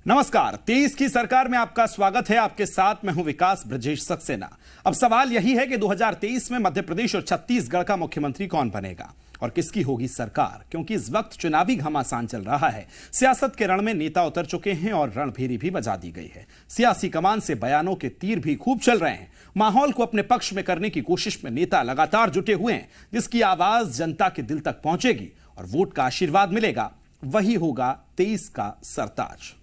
नमस्कार। 23 की सरकार में आपका स्वागत है। आपके साथ मैं हूं विकास ब्रजेश सक्सेना। अब सवाल यही है कि 2023 में मध्य प्रदेश और छत्तीसगढ़ का मुख्यमंत्री कौन बनेगा और किसकी होगी सरकार, क्योंकि इस वक्त चुनावी घमासान चल रहा है। सियासत के रण में नेता उतर चुके हैं और रणभेरी भी बजा दी गई है। सियासी कमान से बयानों के तीर भी खूब चल रहे हैं। माहौल को अपने पक्ष में करने की कोशिश में नेता लगातार जुटे हुए हैं। जिसकी आवाज जनता के दिल तक पहुंचेगी और वोट का आशीर्वाद मिलेगा, वही होगा 23 का सरताज।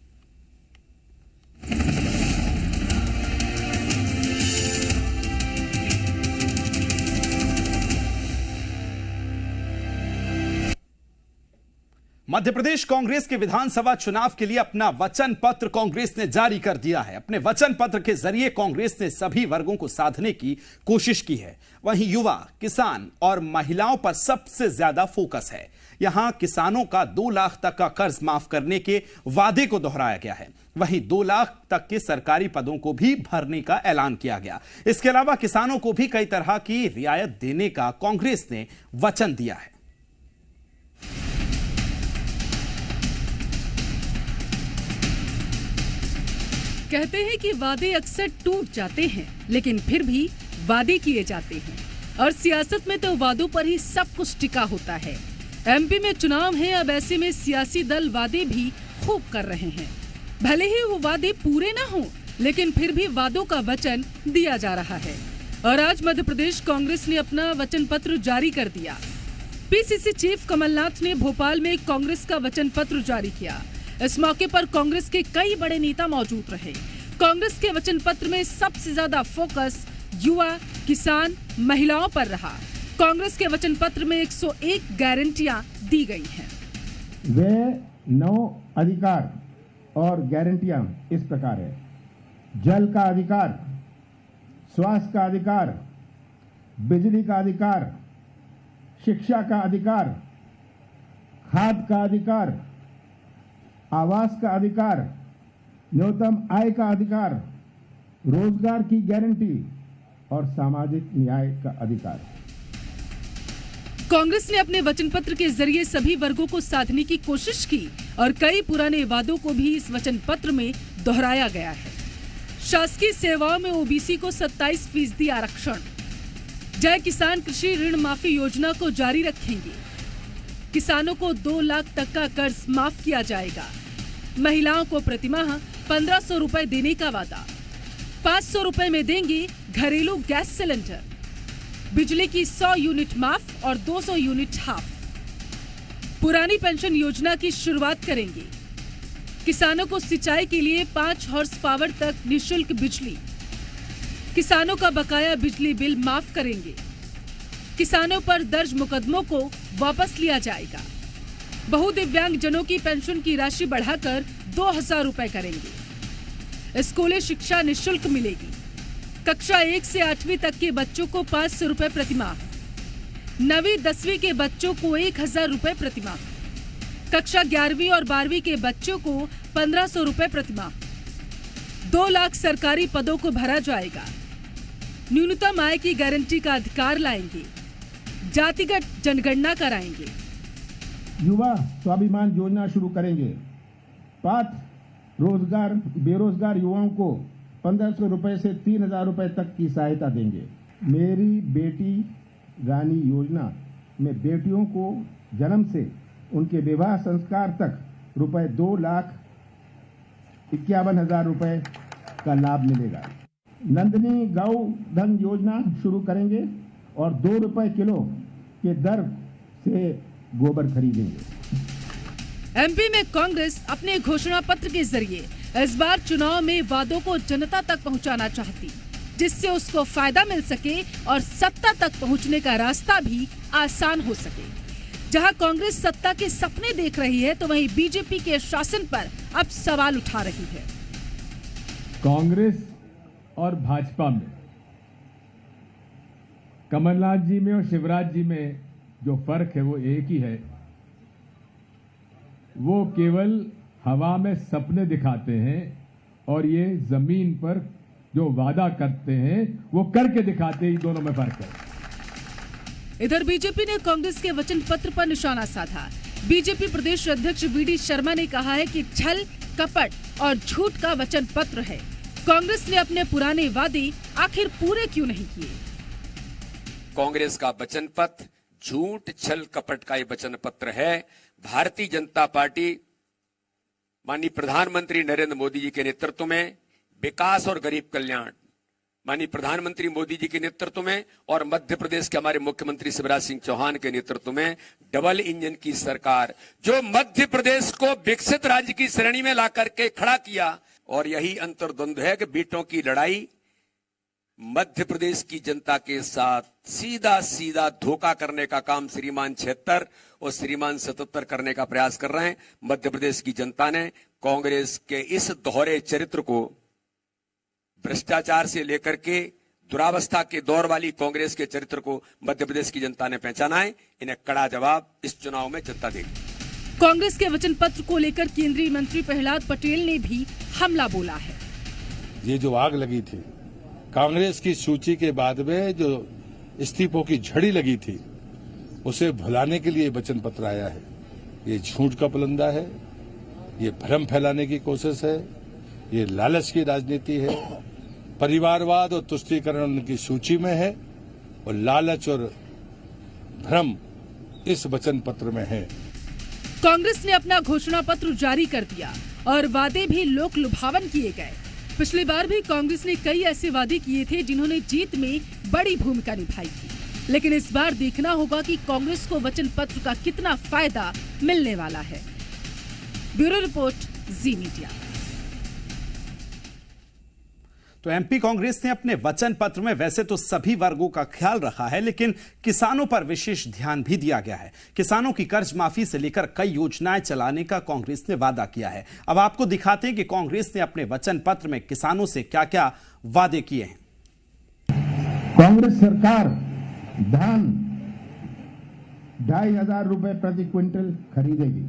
मध्य प्रदेश कांग्रेस के विधानसभा चुनाव के लिए अपना वचन पत्र कांग्रेस ने जारी कर दिया है। अपने वचन पत्र के जरिए कांग्रेस ने सभी वर्गों को साधने की कोशिश की है। वहीं युवा, किसान और महिलाओं पर सबसे ज्यादा फोकस है। यहां किसानों का 2 लाख तक का कर्ज माफ करने के वादे को दोहराया गया है। वहीं 2 लाख तक के सरकारी पदों को भी भरने का ऐलान किया गया। इसके अलावा किसानों को भी कई तरह की रियायत देने का कांग्रेस ने वचन दिया है। कहते हैं कि वादे अक्सर टूट जाते हैं, लेकिन फिर भी वादे किए जाते हैं और सियासत में तो वादों पर ही सब कुछ टिका होता है। एमपी में चुनाव है, अब ऐसे में सियासी दल वादे भी खूब कर रहे हैं। भले ही वो वादे पूरे ना हो, लेकिन फिर भी वादों का वचन दिया जा रहा है। और आज मध्य प्रदेश कांग्रेस ने अपना वचन पत्र जारी कर दिया। पीसीसी चीफ कमलनाथ ने भोपाल में कांग्रेस का वचन पत्र जारी किया। इस मौके पर कांग्रेस के कई बड़े नेता मौजूद रहे। कांग्रेस के वचन पत्र में सबसे ज्यादा फोकस युवा, किसान, महिलाओं पर रहा। कांग्रेस के वचन पत्र में 101 गारंटियां दी गई हैं। वे 9 अधिकार और गारंटियां इस प्रकार है: जल का अधिकार, स्वास्थ्य का अधिकार, बिजली का अधिकार, शिक्षा का अधिकार, खाद का अधिकार, आवास का अधिकार, न्यूनतम आय का अधिकार, रोजगार की गारंटी और सामाजिक न्याय का अधिकार। कांग्रेस ने अपने वचन पत्र के जरिए सभी वर्गों को साधने की कोशिश की और कई पुराने वादों को भी इस वचन पत्र में दोहराया गया है। शासकीय सेवाओं में ओबीसी को 27% आरक्षण, जय किसान कृषि ऋण माफी योजना को जारी रखेंगे, किसानों को 2 लाख तक का कर्ज माफ किया जाएगा, महिलाओं को प्रतिमाह 1500 रुपए देने का वादा, 500 रुपए में देंगे घरेलू गैस सिलेंडर, बिजली की 100 यूनिट माफ और 200 यूनिट हाफ, पुरानी पेंशन योजना की शुरुआत करेंगे, किसानों को सिंचाई के लिए 5 हॉर्स पावर तक निःशुल्क बिजली, किसानों का बकाया बिजली बिल माफ करेंगे, किसानों पर दर्ज मुकदमों को वापस लिया जाएगा, बहुदिव्यांग जनों की पेंशन की राशि बढ़ाकर 2000 रुपए करेंगे, स्कूली शिक्षा निःशुल्क मिलेगी, कक्षा 1 से 8वीं तक के बच्चों को 500 रुपए प्रतिमाह, 9वीं 10वीं के बच्चों को 1000 रुपए प्रतिमाह, कक्षा 11वीं और 12वीं के बच्चों को 1500 रुपए प्रतिमाह, 2 लाख सरकारी पदों को भरा जाएगा, न्यूनतम आय की गारंटी का अधिकार लाएंगे, जातिगत जनगणना कराएंगे, युवा स्वाभिमान योजना शुरू करेंगे, पात्र रोजगार बेरोजगार युवाओं को 1500 रुपए से 3000 रुपए तक की सहायता देंगे। मेरी बेटी रानी योजना में बेटियों को जन्म से उनके विवाह संस्कार तक रुपए 2,51,000 रुपए का लाभ मिलेगा। नंदनी गौ धन योजना शुरू करेंगे और 2 रुपए किलो के दर से गोबर खरीदेंगे। एमपी में कांग्रेस अपने घोषणा पत्र के जरिए इस बार चुनाव में वादों को जनता तक पहुंचाना चाहती, जिससे उसको फायदा मिल सके और सत्ता तक पहुंचने का रास्ता भी आसान हो सके। जहां कांग्रेस सत्ता के सपने देख रही है, तो वहीं बीजेपी के शासन पर अब सवाल उठा रही है। कांग्रेस और भाजपा में, कमलनाथ जी में और शिवराज जी में जो फर्क है वो एक ही है। वो केवल हवा में सपने दिखाते हैं और ये जमीन पर जो वादा करते हैं वो करके दिखाते हैं। दोनों में फर्क है। इधर बीजेपी ने कांग्रेस के वचन पत्र पर निशाना साधा। बीजेपी प्रदेश अध्यक्ष वीडी शर्मा ने कहा है कि छल कपट और झूठ का वचन पत्र है। कांग्रेस ने अपने पुराने वादे आखिर पूरे क्यों नहीं किए? कांग्रेस का वचन पत्र झूठ छल कपट का ये वचन पत्र है। भारतीय जनता पार्टी माननीय प्रधानमंत्री नरेंद्र मोदी जी के नेतृत्व में विकास और गरीब कल्याण, माननीय प्रधानमंत्री मोदी जी के नेतृत्व में और मध्य प्रदेश के हमारे मुख्यमंत्री शिवराज सिंह चौहान के नेतृत्व में डबल इंजन की सरकार जो मध्य प्रदेश को विकसित राज्य की श्रेणी में ला करके खड़ा किया। और यही अंतर्द्वंद्व है कि बेटों की लड़ाई मध्य प्रदेश की जनता के साथ सीधा सीधा धोखा करने का काम श्रीमान 76 और श्रीमान 77 करने का प्रयास कर रहे हैं। मध्य प्रदेश की जनता ने कांग्रेस के इस दोहरे चरित्र को, भ्रष्टाचार से लेकर के दुरावस्था के दौर वाली कांग्रेस के चरित्र को मध्य प्रदेश की जनता ने पहचाना है। इन्हें कड़ा जवाब इस चुनाव में जनता देगी। कांग्रेस के वचन पत्र को लेकर केंद्रीय मंत्री प्रहलाद पटेल ने भी हमला बोला है। ये जो आग लगी थी कांग्रेस की सूची के बाद में, जो इस्तीफों की झड़ी लगी थी, उसे भुलाने के लिए वचन पत्र आया है। ये झूठ का पुलंदा है, ये भ्रम फैलाने की कोशिश है, ये लालच की राजनीति है। परिवारवाद और तुष्टीकरण उनकी सूची में है और लालच और भ्रम इस वचन पत्र में है। कांग्रेस ने अपना घोषणा पत्र जारी कर दिया और वादे भी लोक लुभावन किए गए। पिछली बार भी कांग्रेस ने कई ऐसे वादे किए थे जिन्होंने जीत में बड़ी भूमिका निभाई थी, लेकिन इस बार देखना होगा कि कांग्रेस को वचन पत्र का कितना फायदा मिलने वाला है। ब्यूरो रिपोर्ट, जी मीडिया। तो एमपी कांग्रेस ने अपने वचन पत्र में वैसे तो सभी वर्गों का ख्याल रखा है, लेकिन किसानों पर विशेष ध्यान भी दिया गया है। किसानों की कर्ज माफी से लेकर कई योजनाएं चलाने का कांग्रेस ने वादा किया है। अब आपको दिखाते हैं कि कांग्रेस ने अपने वचन पत्र में किसानों से क्या क्या वादे किए हैं। कांग्रेस सरकार धान 2,500 रुपए प्रति क्विंटल खरीदेगी।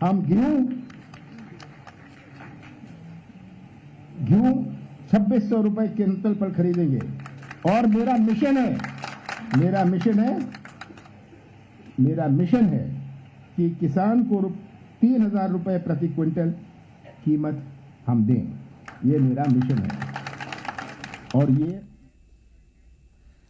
हम गेहूं 2,600 रुपए क्विंटल पर खरीदेंगे। और मेरा मिशन है कि किसान को 3,000 रुपए प्रति क्विंटल कीमत हम दें। ये मेरा मिशन है। और ये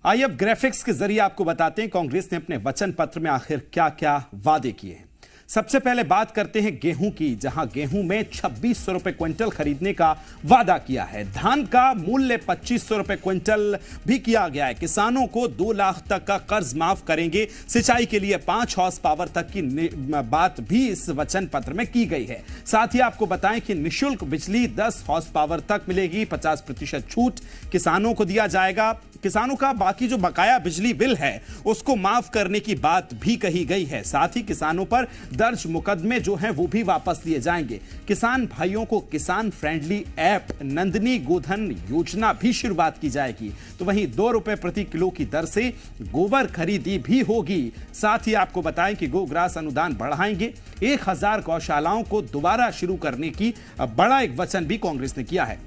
आइए अब ग्राफिक्स के जरिए आपको बताते हैं कांग्रेस ने अपने वचन पत्र में आखिर क्या क्या वादे किए हैं। सबसे पहले बात करते हैं गेहूं की, जहां गेहूं में 2600 रुपए क्विंटल खरीदने का वादा किया है। धान का मूल्य 2500 रुपए क्विंटल भी किया गया है। किसानों को 2 लाख तक का कर्ज माफ करेंगे। सिंचाई के लिए 5 हॉर्स पावर तक की बात भी इस वचन पत्र में की गई है। साथ ही आपको बताएं कि निःशुल्क बिजली 10 हॉर्स पावर तक मिलेगी। 50% छूट किसानों को दिया जाएगा। किसानों का बाकी जो बकाया बिजली बिल है उसको माफ करने की बात भी कही गई है। साथ ही किसानों पर दर्ज मुकदमे जो हैं वो भी वापस लिए जाएंगे। किसान भाइयों को किसान फ्रेंडली ऐप नंदिनी गोधन योजना भी शुरुआत की जाएगी। तो वहीं 2 रुपए प्रति किलो की दर से गोबर खरीदी भी होगी। साथ ही आपको बताएं कि गोग्रास अनुदान बढ़ाएंगे। 1000 गौशालाओं को दोबारा शुरू करने की बड़ा एक वचन भी कांग्रेस ने किया है।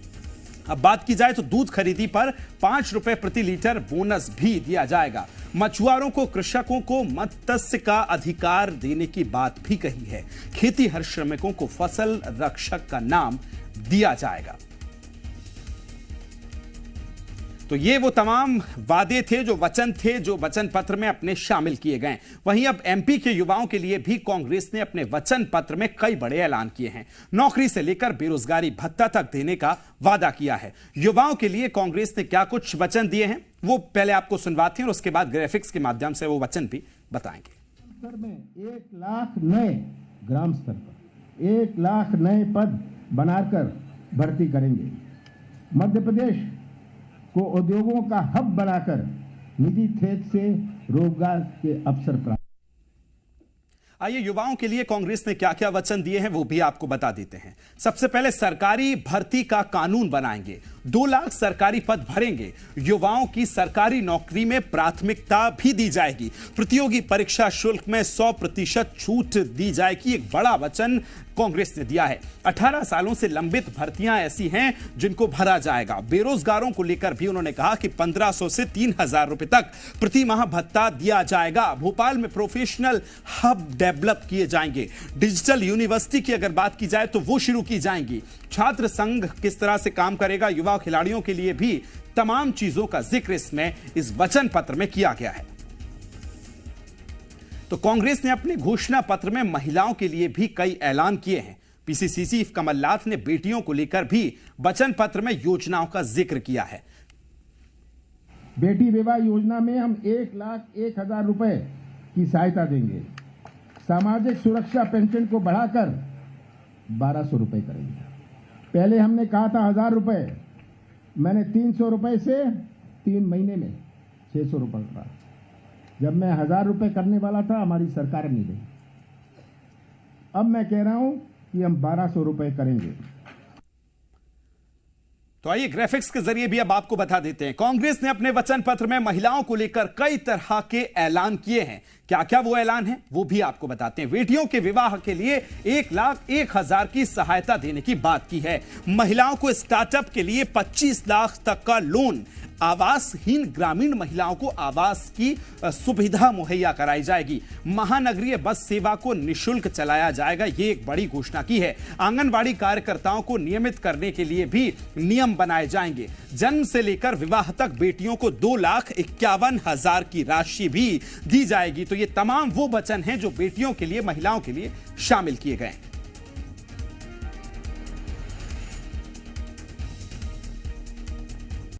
अब बात की जाए तो दूध खरीदी पर 5 रुपए प्रति लीटर बोनस भी दिया जाएगा। मछुआरों को, कृषकों को मत्स्य का अधिकार देने की बात भी कही है। खेती हर श्रमिकों को फसल रक्षक का नाम दिया जाएगा। तो ये वो तमाम वादे थे, जो वचन थे, जो वचन पत्र में अपने शामिल किए गए। वहीं अब एमपी के युवाओं के लिए भी कांग्रेस ने अपने वचन पत्र में कई बड़े ऐलान किए हैं। नौकरी से लेकर बेरोजगारी भत्ता तक देने का वादा किया है। युवाओं के लिए कांग्रेस ने क्या कुछ वचन दिए हैं वो पहले आपको सुनवाते हैं और उसके बाद ग्राफिक्स के माध्यम से वो वचन भी बताएंगे। स्तर में 1 लाख नए ग्राम स्तर पर 1 लाख नए पद बनाकर भर्ती करेंगे। मध्य प्रदेश को उद्योगों का हब बनाकर निजी क्षेत्र से रोजगार के अवसर प्राप्त। आइए युवाओं के लिए कांग्रेस ने क्या क्या वचन दिए हैं वो भी आपको बता देते हैं। सबसे पहले सरकारी भर्ती का कानून बनाएंगे। 2 लाख सरकारी पद भरेंगे। युवाओं की सरकारी नौकरी में प्राथमिकता भी दी जाएगी। प्रतियोगी परीक्षा शुल्क में 100% छूट दी जाएगी। एक बड़ा वचन कांग्रेस ने दिया है। 18 सालों से लंबित भर्तियां ऐसी हैं जिनको भरा जाएगा। बेरोजगारों को लेकर भी उन्होंने कहा कि 1500 से 3000 रुपए तक प्रति माह भत्ता दिया जाएगा। भोपाल में प्रोफेशनल हब डेवलप किए जाएंगे। डिजिटल यूनिवर्सिटी की अगर बात की जाए तो वो शुरू की जाएंगी। छात्र संघ किस तरह से काम करेगा, युवा खिलाड़ियों के लिए भी तमाम चीजों का जिक्र इसमें इस वचन पत्र में किया गया है। तो कांग्रेस ने अपने घोषणा पत्र में महिलाओं के लिए भी कई ऐलान किए हैं। पीसीसी चीफ कमलनाथ ने बेटियों को लेकर भी वचन पत्र में योजनाओं का जिक्र किया है। बेटी विवाह योजना में हम 1,01,000 रुपए की सहायता देंगे। सामाजिक सुरक्षा पेंशन को बढ़ाकर 1200 रुपए करेंगे। पहले हमने कहा था 1000 रुपए, मैंने 300 रुपए से 3 महीने में 600 रुपए करा। जब मैं 1000 रुपए करने वाला था, हमारी सरकार नहीं दी। अब मैं कह रहा हूं कि हम 1200 रुपए करेंगे। तो आइए ग्राफिक्स के जरिए भी अब आपको बता देते हैं। कांग्रेस ने अपने वचन पत्र में महिलाओं को लेकर कई तरह के ऐलान किए हैं। क्या क्या वो ऐलान है वो भी आपको बताते हैं। बेटियों के विवाह के लिए 1,01,000 की सहायता देने की बात की है। महिलाओं को स्टार्टअप के लिए 25 लाख तक का लोन। आवासहीन ग्रामीण महिलाओं को आवास की सुविधा मुहैया कराई जाएगी। महानगरीय बस सेवा को निःशुल्क चलाया जाएगा, ये एक बड़ी घोषणा की है। आंगनबाड़ी कार्यकर्ताओं को नियमित करने के लिए भी नियम बनाए जाएंगे। जन्म से लेकर विवाह तक बेटियों को 2,51,000 की राशि भी दी जाएगी। तो ये तमाम वो वचन हैं जो बेटियों के लिए, महिलाओं के लिए शामिल किए गए हैं।